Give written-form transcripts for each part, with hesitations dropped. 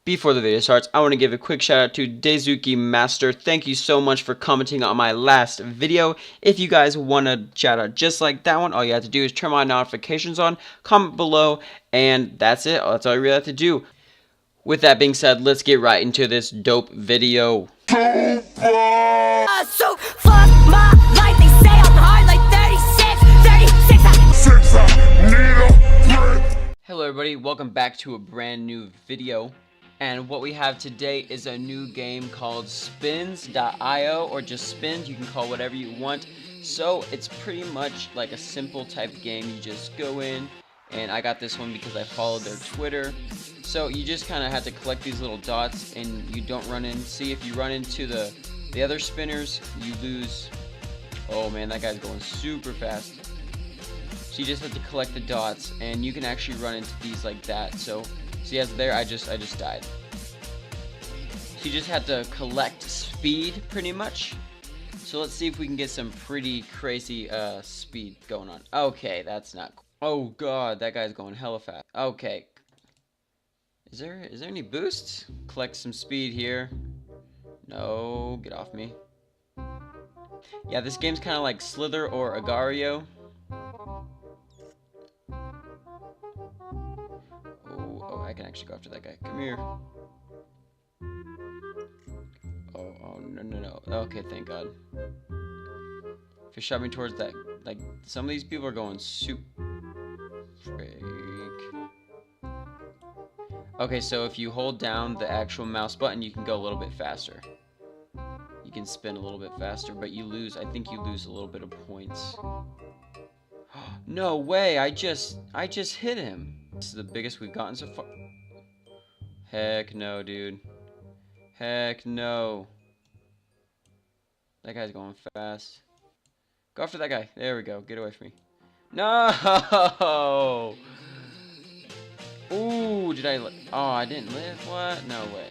Before the video starts, I want to give a quick shout out to Daisuke Master. Thank you so much for commenting on my last video. If you guys want to shout out just like that one, all you have to do is turn my notifications on, comment below, and that's it. That's all you really have to do. With that being said, let's get right into this dope video. So fuck my life, they say I'm hard like 36. Hello everybody, welcome back to a brand new video. And what we have today is a new game called Spins.io, or just Spins, you can call whatever you want. So it's pretty much like a simple type game. You just go in, and I got this one because I followed their Twitter. So you just kind of have to collect these little dots, and you don't run in. See, if you run into the other spinners, you lose. Oh man, that guy's going super fast. So you just have to collect the dots, and you can actually run into these like that. So see, as there, I just died. So you just have to collect speed, pretty much. So let's see if we can get some pretty crazy speed going on. Okay, that's not cool. Oh god, that guy's going hella fast. Okay. Is there any boosts? Collect some speed here. No, get off me. Yeah, this game's kind of like Slither or Agario. Oh, I can actually go after that guy. Come here. Oh, no. Okay, thank God. If you shot me towards that, like, some of these people are going super freak. Okay, so if you hold down the actual mouse button, you can go a little bit faster. You can spin a little bit faster, but you lose, I think you lose a little bit of points. No way, I just hit him. This is the biggest we've gotten so far. Heck no, dude. Heck no. That guy's going fast. Go after that guy. There we go. Get away from me. No! Ooh, did I... Oh, I didn't live? What? No way.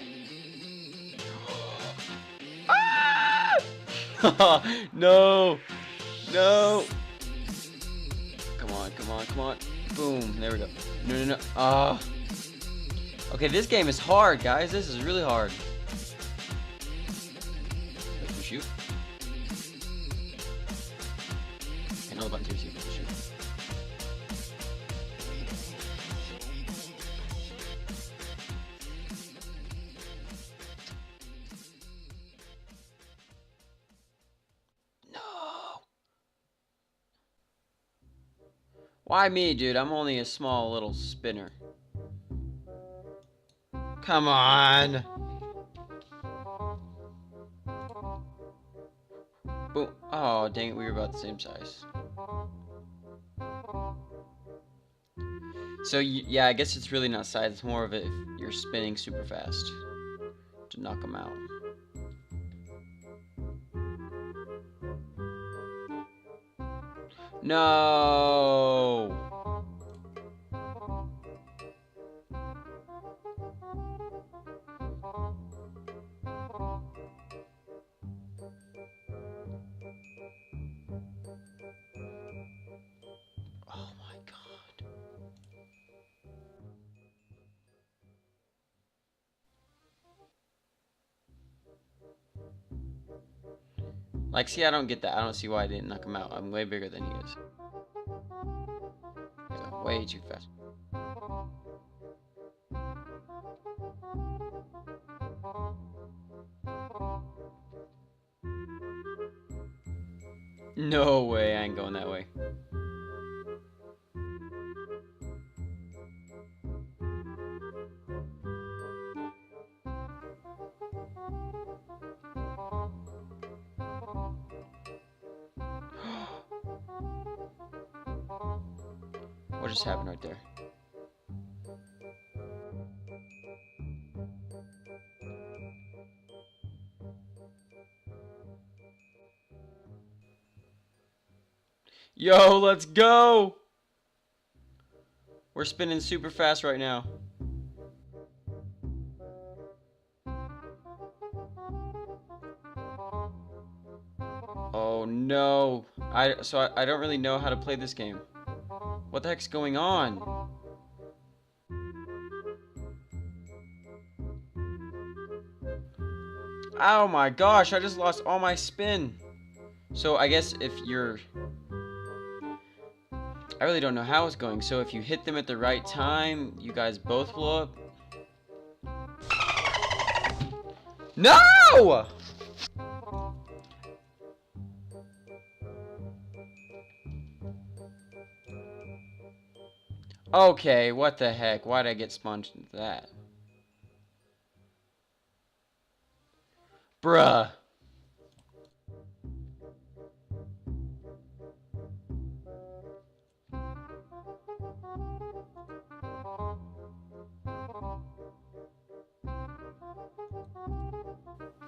Ah! No! No! Come on. Boom. There we go. No. Ah. Okay, this game is hard, guys. This is really hard. Wait, can you shoot? I know the button to shoot. Why me, dude? I'm only a small little spinner. Come on. Boom. Oh, dang it. We were about the same size. So, yeah, I guess it's really not size. It's more of it if you're spinning super fast to knock them out. No! Oh my god. Like, see, I don't get that. I don't see why I didn't knock him out. I'm way bigger than he is. So, way too fast. No way, I ain't going that way. What just happened right there? Yo, let's go! We're spinning super fast right now. Oh no. I don't really know how to play this game. What the heck's going on? Oh my gosh, I just lost all my spin. So I guess if you're... I really don't know how it's going. So if you hit them at the right time, you guys both blow up. No! Okay, what the heck? Why'd I get sponged into that? Bruh.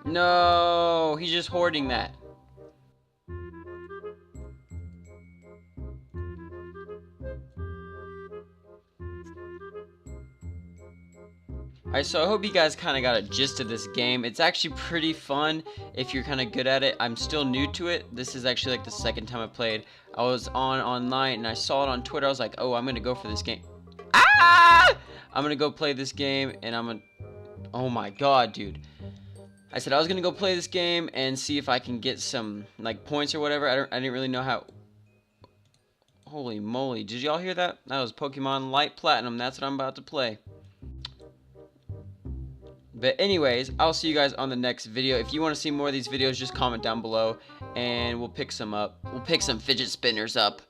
No, he's just hoarding that. Alright, so I hope you guys kind of got a gist of this game. It's actually pretty fun if you're kind of good at it. I'm still new to it. This is actually like the second time I played. I was online and I saw it on Twitter. I was like, oh, I'm going to go for this game. Ah! I'm going to go play this game and I'm going to... Oh my god, dude. I said I was going to go play this game and see if I can get some like points or whatever. I didn't really know how... Holy moly. Did y'all hear that? That was Pokemon Light Platinum. That's what I'm about to play. But anyways, I'll see you guys on the next video. If you want to see more of these videos, just comment down below and we'll pick some up. We'll pick some fidget spinners up.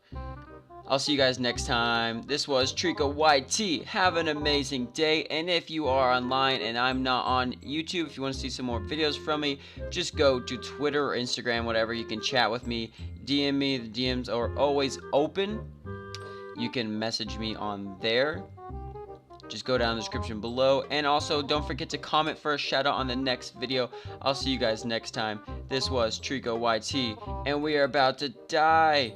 I'll see you guys next time. This was Trico YT. Have an amazing day. And if you are online and I'm not on YouTube, if you want to see some more videos from me, just go to Twitter or Instagram, whatever. You can chat with me, DM me. The DMs are always open. You can message me on there. Just go down in the description below. And also, don't forget to comment for a shout out on the next video. I'll see you guys next time. This was Trico YT, and we are about to die.